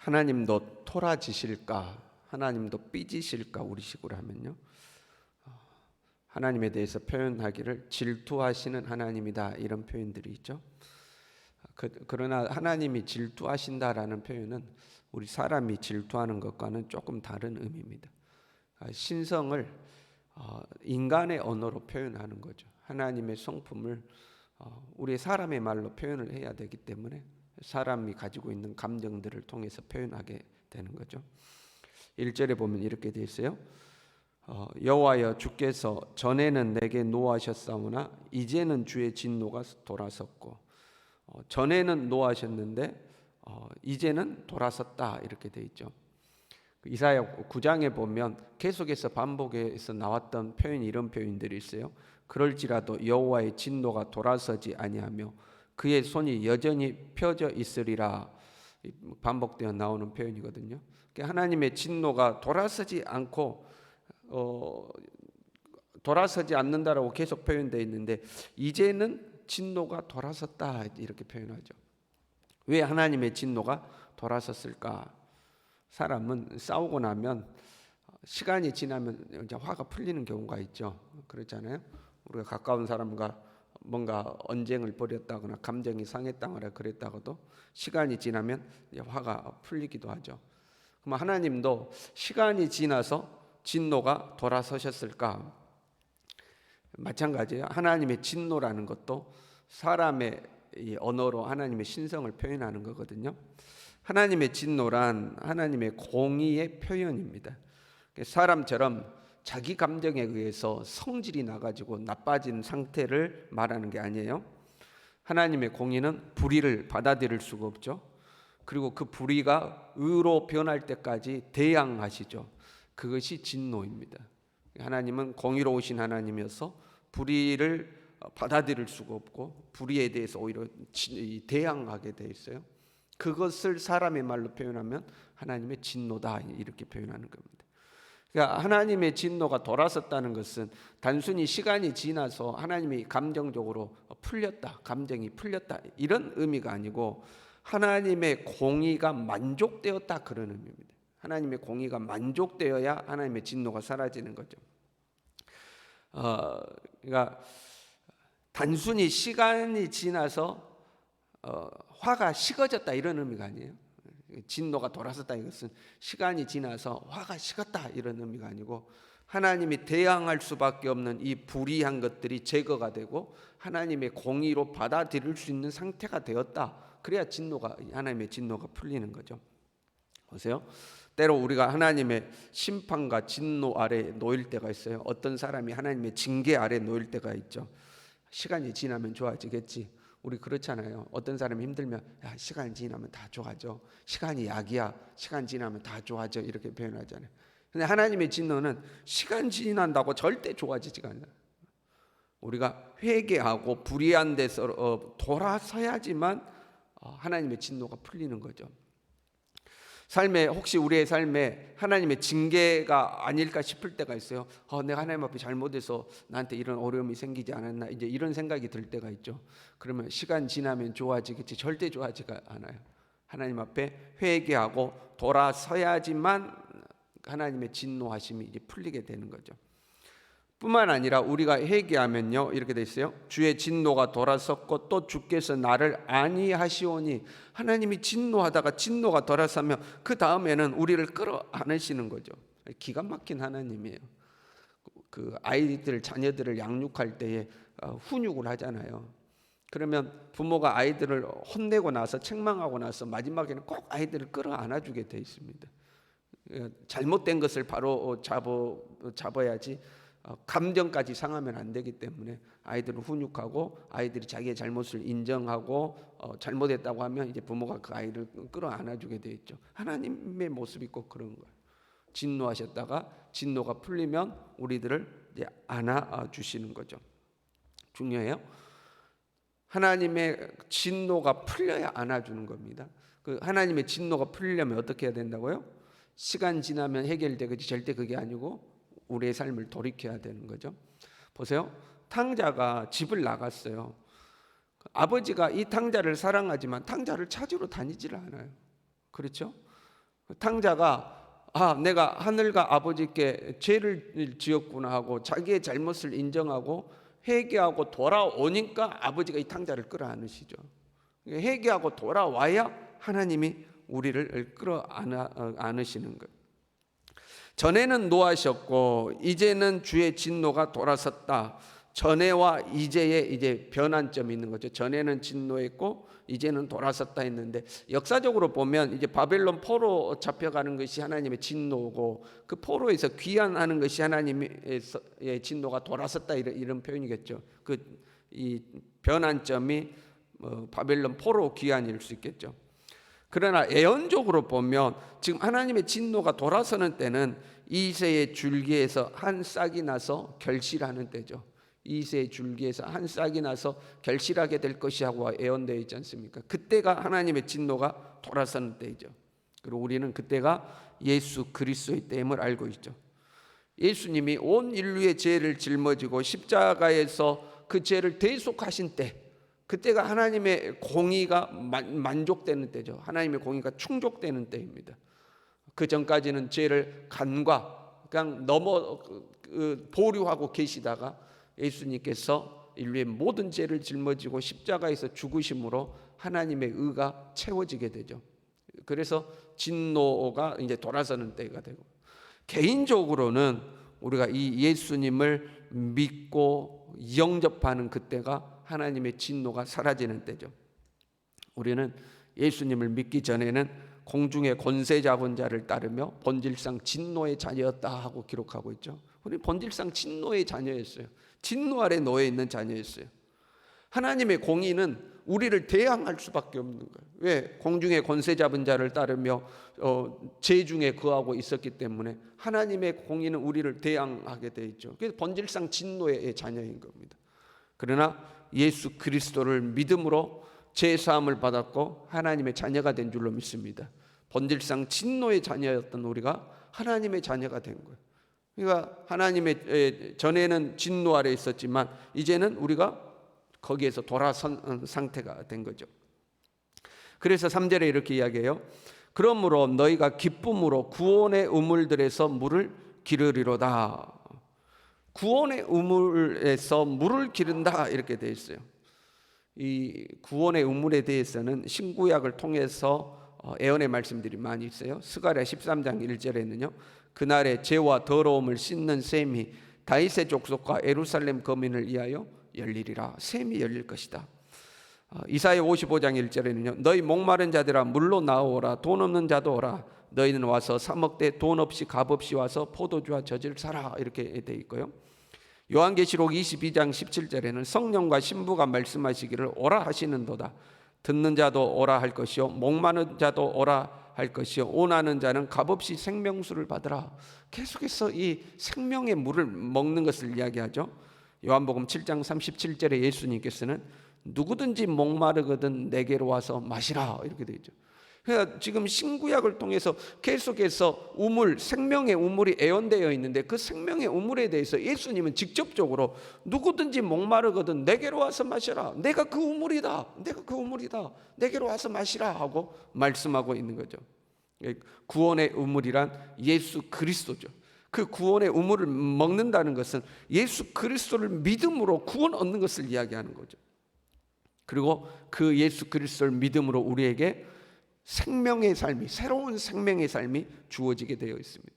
하나님도 토라지실까? 하나님도 삐지실까? 우리식으로 하면요. 하나님에 대해서 표현하기를 질투하시는 하나님이다, 이런 표현들이 있죠. 그러나 하나님이 질투하신다라는 표현은 우리 사람이 질투하는 것과는 조금 다른 의미입니다. 신성을 인간의 언어로 표현하는 거죠. 하나님의 성품을 우리 사람의 말로 표현을 해야 되기 때문에 사람이 가지고 있는 감정들을 통해서 표현하게 되는 거죠. 1절에 보면 이렇게 되어 있어요. 여호와여, 주께서 전에는 내게 노하셨사오나 이제는 주의 진노가 돌아섰고, 전에는 노하셨는데 이제는 돌아섰다, 이렇게 되어 있죠. 이사야 9장에 보면 계속해서 반복해서 나왔던 표현이 이런 표현들이 있어요. 그럴지라도 여호와의 진노가 돌아서지 아니하며 그의 손이 여전히 펴져 있으리라, 반복되어 나오는 표현이거든요. 하나님의 진노가 돌아서지 않고 돌아서지 않는다라고 계속 표현되어 있는데 이제는 진노가 돌아섰다, 이렇게 표현하죠. 왜 하나님의 진노가 돌아섰을까? 사람은 싸우고 나면 시간이 지나면 이제 화가 풀리는 경우가 있죠. 그렇잖아요. 우리가 가까운 사람과 뭔가 언쟁을 벌였다거나 감정이 상했다거나 그랬다고도 시간이 지나면 화가 풀리기도 하죠. 그럼 하나님도 시간이 지나서 진노가 돌아서셨을까? 마찬가지예요. 하나님의 진노라는 것도 사람의 언어로 하나님의 신성을 표현하는 거거든요. 하나님의 진노란 하나님의 공의의 표현입니다. 사람처럼 자기 감정에 의해서 성질이 나가지고 나빠진 상태를 말하는 게 아니에요. 하나님의 공의는 불의를 받아들일 수가 없죠. 그리고 그 불의가 의로 변할 때까지 대항하시죠. 그것이 진노입니다. 하나님은 공의로우신 하나님이어서 불의를 받아들일 수가 없고 불의에 대해서 오히려 대항하게 돼 있어요. 그것을 사람의 말로 표현하면 하나님의 진노다, 이렇게 표현하는 겁니다. 그러니까 하나님의 진노가 돌아섰다는 것은 단순히 시간이 지나서 하나님이 감정적으로 풀렸다, 감정이 풀렸다, 이런 의미가 아니고 하나님의 공의가 만족되었다, 그런 의미입니다. 하나님의 공의가 만족되어야 하나님의 진노가 사라지는 거죠. 그러니까 단순히 시간이 지나서 화가 식어졌다, 이런 의미가 아니에요. 진노가 돌아섰다, 이것은 시간이 지나서 화가 식었다, 이런 의미가 아니고 하나님이 대항할 수밖에 없는 이 불의한 것들이 제거가 되고 하나님의 공의로 받아들일 수 있는 상태가 되었다. 그래야 하나님의 진노가 풀리는 거죠. 보세요. 때로 우리가 하나님의 심판과 진노 아래 놓일 때가 있어요. 어떤 사람이 하나님의 징계 아래 놓일 때가 있죠. 시간이 지나면 좋아지겠지. 우리 그렇잖아요. 어떤 사람이 힘들면 시간이 지나면 다 좋아져. 시간이 약이야. 시간 지나면 다 좋아져. 이렇게 표현하잖아요. 근데 하나님의 진노는 시간 지난다고 절대 좋아지지가 않아요. 우리가 회개하고 불의한 데서 돌아서야지만 하나님의 진노가 풀리는 거죠. 혹시 우리의 삶에 하나님의 징계가 아닐까 싶을 때가 있어요. 내가 하나님 앞에 잘못해서 나한테 이런 어려움이 생기지 않았나, 이제 이런 생각이 들 때가 있죠. 그러면 시간 지나면 좋아지겠지. 절대 좋아지가 않아요. 하나님 앞에 회개하고 돌아서야지만 하나님의 진노하심이 이제 풀리게 되는 거죠. 뿐만 아니라 우리가 회개하면요, 이렇게 돼 있어요. 주의 진노가 돌아섰고 또 주께서 나를 아니하시오니, 하나님이 진노하다가 진노가 돌아서면 그 다음에는 우리를 끌어안으시는 거죠. 기가 막힌 하나님이에요. 그 자녀들을 양육할 때에 훈육을 하잖아요. 그러면 부모가 아이들을 혼내고 나서 책망하고 나서 마지막에는 꼭 아이들을 끌어안아 주게 돼 있습니다. 잘못된 것을 바로 잡아야지 감정까지 상하면 안 되기 때문에 아이들을 훈육하고 아이들이 자기의 잘못을 인정하고 잘못했다고 하면 이제 부모가 그 아이를 끌어안아 주게 돼 있죠. 하나님의 모습이 꼭 그런 거예요. 진노하셨다가 진노가 풀리면 우리들을 이제 안아 주시는 거죠. 중요해요. 하나님의 진노가 풀려야 안아주는 겁니다. 그 하나님의 진노가 풀리려면 어떻게 해야 된다고요? 시간 지나면 해결되겠지. 절대 그게 아니고 우리의 삶을 돌이켜야 되는 거죠. 보세요. 탕자가 집을 나갔어요. 아버지가 이 탕자를 사랑하지만 탕자를 찾으러 다니지를 않아요. 그렇죠? 탕자가 내가 하늘과 아버지께 죄를 지었구나 하고 자기의 잘못을 인정하고 회개하고 돌아오니까 아버지가 이 탕자를 끌어안으시죠. 회개하고 돌아와야 하나님이 우리를 끌어안으시는 거예요. 전에는 노하셨고 이제는 주의 진노가 돌아섰다. 전에와 이제의 이제 변환점이 있는 거죠. 전에는 진노했고 이제는 돌아섰다 했는데, 역사적으로 보면 이제 바벨론 포로 잡혀가는 것이 하나님의 진노고 그 포로에서 귀환하는 것이 하나님의 진노가 돌아섰다, 이런 표현이겠죠. 이 변환점이 바벨론 포로 귀환일 수 있겠죠. 그러나 예언적으로 보면 지금 하나님의 진노가 돌아서는 때는 이새의 줄기에서 한 싹이 나서 결실하는 때죠. 이새의 줄기에서 한 싹이 나서 결실하게 될 것이라고 예언되어 있지 않습니까? 그때가 하나님의 진노가 돌아서는 때이죠. 그리고 우리는 그때가 예수 그리스도의 때임을 알고 있죠. 예수님이 온 인류의 죄를 짊어지고 십자가에서 그 죄를 대속하신 때, 그때가 하나님의 공의가 만족되는 때죠. 하나님의 공의가 충족되는 때입니다. 그 전까지는 죄를 그냥 보류하고 계시다가 예수님께서 인류의 모든 죄를 짊어지고 십자가에서 죽으심으로 하나님의 의가 채워지게 되죠. 그래서 진노가 이제 돌아서는 때가 되고, 개인적으로는 우리가 이 예수님을 믿고 영접하는 그때가 하나님의 진노가 사라지는 때죠. 우리는 예수님을 믿기 전에는 공중의 권세 잡은 자를 따르며 본질상 진노의 자녀였다 하고 기록하고 있죠. 우리는 본질상 진노의 자녀였어요. 진노 아래 놓여 있는 자녀였어요. 하나님의 공의는 우리를 대항할 수밖에 없는 거예요. 왜? 공중의 권세 잡은 자를 따르며 죄 중에 거하고 있었기 때문에 하나님의 공의는 우리를 대항하게 돼 있죠. 그래서 본질상 진노의 자녀인 겁니다. 그러나 예수 그리스도를 믿음으로 죄 사함을 받았고 하나님의 자녀가 된 줄로 믿습니다. 본질상 진노의 자녀였던 우리가 하나님의 자녀가 된 거예요. 그러니까 하나님의 전에는 진노 아래 있었지만 이제는 우리가 거기에서 돌아선 상태가 된 거죠. 그래서 3절에 이렇게 이야기해요. 그러므로 너희가 기쁨으로 구원의 우물들에서 물을 기르리로다. 구원의 우물에서 물을 기른다, 이렇게 되어 있어요. 이 구원의 우물에 대해서는 신구약을 통해서 예언의 말씀들이 많이 있어요. 스가랴 13장 1절에는요. 그날에 죄와 더러움을 씻는 샘이 다윗의 족속과 예루살렘 거민을 위하여 열리리라. 샘이 열릴 것이다. 이사야 55장 1절에는요. 너희 목마른 자들아 물로 나오라. 돈 없는 자도 오라. 너희는 와서 사 먹되 돈 없이 값 없이 와서 포도주와 젖을 사라, 이렇게 되어 있고요. 요한계시록 22장 17절에는 성령과 신부가 말씀하시기를 오라 하시는도다. 듣는 자도 오라 할 것이요 목마른 자도 오라 할 것이요 원하는 자는 값없이 생명수를 받으라. 계속해서 이 생명의 물을 먹는 것을 이야기하죠. 요한복음 7장 37절에 예수님께서는 누구든지 목마르거든 내게로 와서 마시라, 이렇게 되어 있죠. 그러니까 지금 신구약을 통해서 계속해서 우물, 생명의 우물이 예언되어 있는데 그 생명의 우물에 대해서 예수님은 직접적으로 누구든지 목마르거든 내게로 와서 마시라. 내가 그 우물이다. 내가 그 우물이다. 내게로 와서 마시라 하고 말씀하고 있는 거죠. 구원의 우물이란 예수 그리스도죠. 그 구원의 우물을 먹는다는 것은 예수 그리스도를 믿음으로 구원 얻는 것을 이야기하는 거죠. 그리고 그 예수 그리스도를 믿음으로 우리에게 생명의 삶이, 새로운 생명의 삶이 주어지게 되어 있습니다.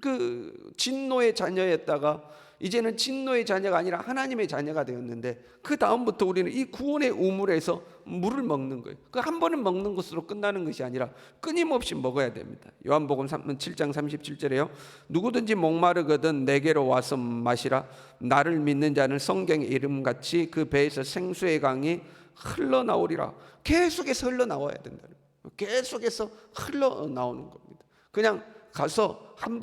그 진노의 자녀였다가 이제는 진노의 자녀가 아니라 하나님의 자녀가 되었는데 그 다음부터 우리는 이 구원의 우물에서 물을 먹는 거예요. 그 한 번은 먹는 것으로 끝나는 것이 아니라 끊임없이 먹어야 됩니다. 요한복음 7장 37절에요. 누구든지 목마르거든 내게로 와서 마시라. 나를 믿는 자는 성경의 이름같이 그 배에서 생수의 강이 흘러나오리라. 계속해서 흘러나와야 된다. 계속해서 흘러나오는 겁니다. 그냥 가서 한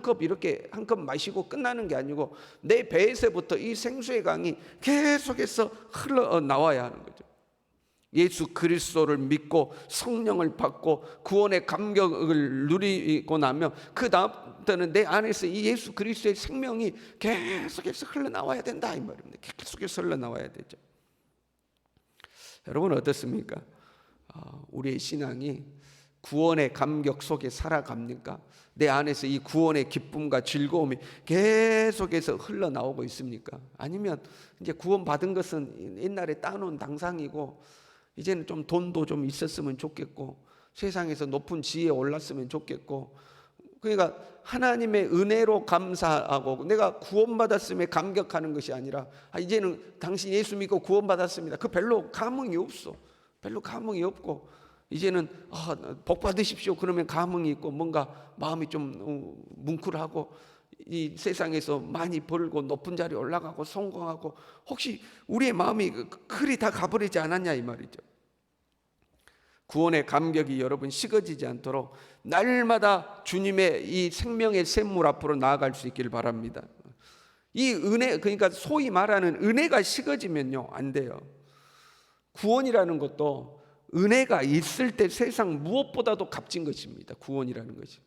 컵 이렇게 한 컵 마시고 끝나는 게 아니고 내 배에서부터 이 생수의 강이 계속해서 흘러나와야 하는 거죠. 예수 그리스도를 믿고 성령을 받고 구원의 감격을 누리고 나면 그 다음부터는 내 안에서 이 예수 그리스도의 생명이 계속해서 흘러나와야 된다, 이 말입니다. 계속해서 흘러나와야 되죠. 여러분 어떻습니까? 우리의 신앙이 구원의 감격 속에 살아갑니까? 내 안에서 이 구원의 기쁨과 즐거움이 계속해서 흘러나오고 있습니까? 아니면 이제 구원받은 것은 옛날에 따놓은 당상이고 이제는 좀 돈도 좀 있었으면 좋겠고 세상에서 높은 지혜에 올랐으면 좋겠고, 그러니까 하나님의 은혜로 감사하고 내가 구원받았음에 감격하는 것이 아니라 이제는 당신 예수 믿고 구원받았습니다. 그 별로 감흥이 없어. 별로 감흥이 없고 이제는 복 받으십시오 그러면 감흥이 있고 뭔가 마음이 좀 뭉클하고 이 세상에서 많이 벌고 높은 자리에 올라가고 성공하고, 혹시 우리의 마음이 그리 다 가버리지 않았냐 이 말이죠. 구원의 감격이 여러분 식어지지 않도록 날마다 주님의 이 생명의 샘물 앞으로 나아갈 수 있기를 바랍니다. 이 은혜, 그러니까 소위 말하는 은혜가 식어지면요 안 돼요. 구원이라는 것도 은혜가 있을 때 세상 무엇보다도 값진 것입니다. 구원이라는 것이.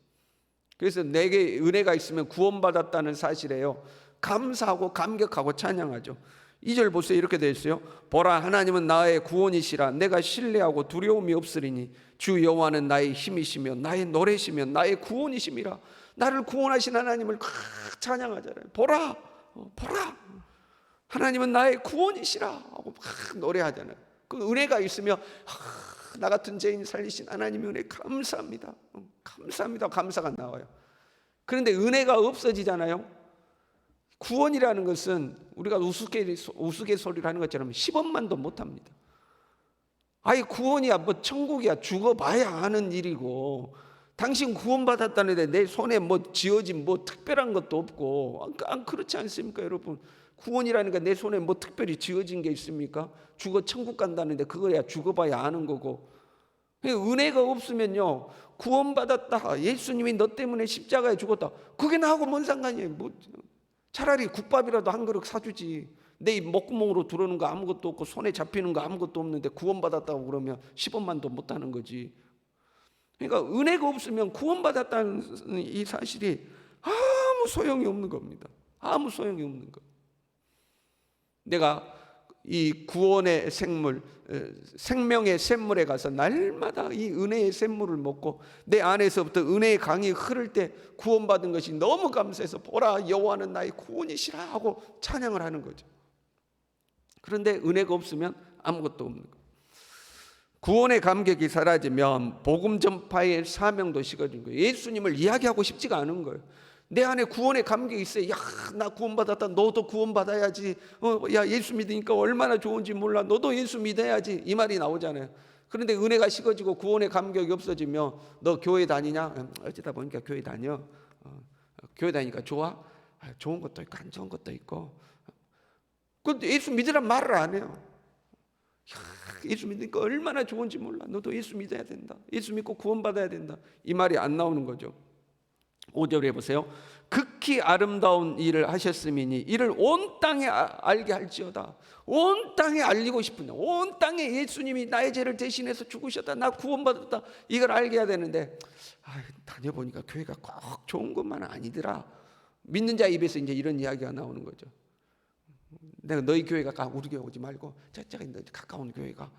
그래서 내게 은혜가 있으면 구원받았다는 사실에요 감사하고 감격하고 찬양하죠. 2절 보세요. 이렇게 되어 있어요. 보라, 하나님은 나의 구원이시라. 내가 신뢰하고 두려움이 없으리니 주 여호와는 나의 힘이시며 나의 노래시며 나의 구원이심이라. 나를 구원하신 하나님을 찬양하잖아요. 보라, 보라, 하나님은 나의 구원이시라 하고 노래하잖아요. 그 은혜가 있으며 나 같은 죄인 살리신 하나님의 은혜 감사합니다. 감사합니다. 감사가 나와요. 그런데 은혜가 없어지잖아요. 구원이라는 것은 우리가 우스갯소리를 하는 것처럼 10원만도 못합니다. 아예 구원이야 뭐 천국이야 죽어봐야 하는 일이고, 당신 구원받았다는데 내 손에 뭐 지어진 뭐 특별한 것도 없고, 그렇지 않습니까 여러분? 구원이라는 게 내 손에 뭐 특별히 지어진 게 있습니까? 죽어 천국 간다는데 그거야 죽어봐야 아는 거고. 은혜가 없으면요 구원받았다, 예수님이 너 때문에 십자가에 죽었다, 그게 나하고 뭔 상관이에요? 뭐 차라리 국밥이라도 한 그릇 사주지. 내 목구멍으로 들어오는 거 아무것도 없고 손에 잡히는 거 아무것도 없는데 구원받았다고 그러면 10원만도 못하는 거지. 그러니까 은혜가 없으면 구원받았다는 이 사실이 아무 소용이 없는 겁니다. 아무 소용이 없는 거. 내가 이 구원의 생물, 생명의 샘물에 가서 날마다 이 은혜의 샘물을 먹고 내 안에서부터 은혜의 강이 흐를 때 구원받은 것이 너무 감사해서 보라 여호와는 나의 구원이시라 하고 찬양을 하는 거죠. 그런데 은혜가 없으면 아무것도 없는 거예요. 구원의 감격이 사라지면 복음 전파의 사명도 식어진 거예요. 예수님을 이야기하고 싶지가 않은 거예요. 내 안에 구원의 감격이 있어요. 야, 나 구원받았다. 너도 구원받아야지. 야, 예수 믿으니까 얼마나 좋은지 몰라. 너도 예수 믿어야지. 이 말이 나오잖아요. 그런데 은혜가 식어지고 구원의 감격이 없어지면 너 교회 다니냐? 어쩌다 보니까 교회 다녀. 교회 다니니까 좋아? 좋은 것도 있고 안 좋은 것도 있고. 근데 예수 믿으란 말을 안 해요. 야, 예수 믿으니까 얼마나 좋은지 몰라. 너도 예수 믿어야 된다. 예수 믿고 구원받아야 된다. 이 말이 안 나오는 거죠. 5절에 보세요. 극히 아름다운 일을 하셨음이니 이를 온 땅에 알게 할지어다. 온 땅에 알리고 싶은데, 온 땅에 예수님이 나의 죄를 대신해서 죽으셨다, 나 구원받았다, 이걸 알게 해야 되는데 다녀보니까 교회가 꼭 좋은 것만 아니더라. 믿는 자 입에서 이제 이런 이야기가 나오는 거죠. 내가 너희 교회가 우리 교회 오지 말고 저쪽에 가까운 교회가,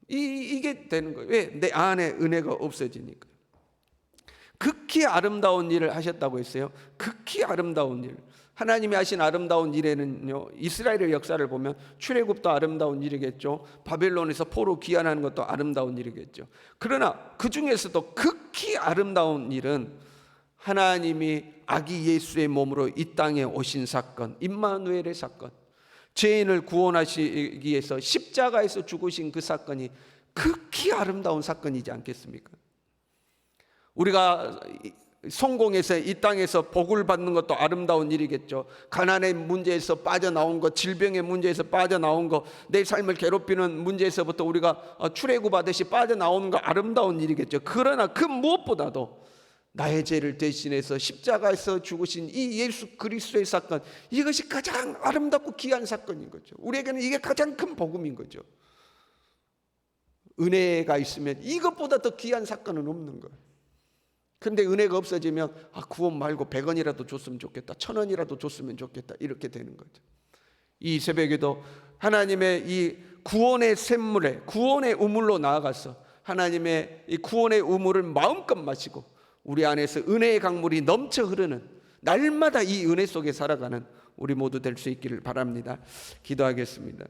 이게 되는 거예요. 왜? 내 안에 은혜가 없어지니까. 극히 아름다운 일을 하셨다고 했어요. 극히 아름다운 일. 하나님이 하신 아름다운 일에는요, 이스라엘의 역사를 보면 출애굽도 아름다운 일이겠죠. 바벨론에서 포로 귀환하는 것도 아름다운 일이겠죠. 그러나 그 중에서도 극히 아름다운 일은 하나님이 아기 예수의 몸으로 이 땅에 오신 사건, 임마누엘의 사건, 죄인을 구원하시기 위해서 십자가에서 죽으신 그 사건이 극히 아름다운 사건이지 않겠습니까? 우리가 성공해서 이 땅에서 복을 받는 것도 아름다운 일이겠죠. 가난의 문제에서 빠져나온 것, 질병의 문제에서 빠져나온 것, 내 삶을 괴롭히는 문제에서부터 우리가 출애굽하듯이 빠져나오는 거 아름다운 일이겠죠. 그러나 그 무엇보다도 나의 죄를 대신해서 십자가에서 죽으신 이 예수 그리스도의 사건, 이것이 가장 아름답고 귀한 사건인 거죠. 우리에게는 이게 가장 큰 복음인 거죠. 은혜가 있으면 이것보다 더 귀한 사건은 없는 거예요. 근데 은혜가 없어지면 구원 말고 100원이라도 줬으면 좋겠다, 1000원이라도 줬으면 좋겠다, 이렇게 되는 거죠. 이 새벽에도 하나님의 이 구원의 샘물에, 구원의 우물로 나아가서 하나님의 이 구원의 우물을 마음껏 마시고 우리 안에서 은혜의 강물이 넘쳐 흐르는, 날마다 이 은혜 속에 살아가는 우리 모두 될 수 있기를 바랍니다. 기도하겠습니다.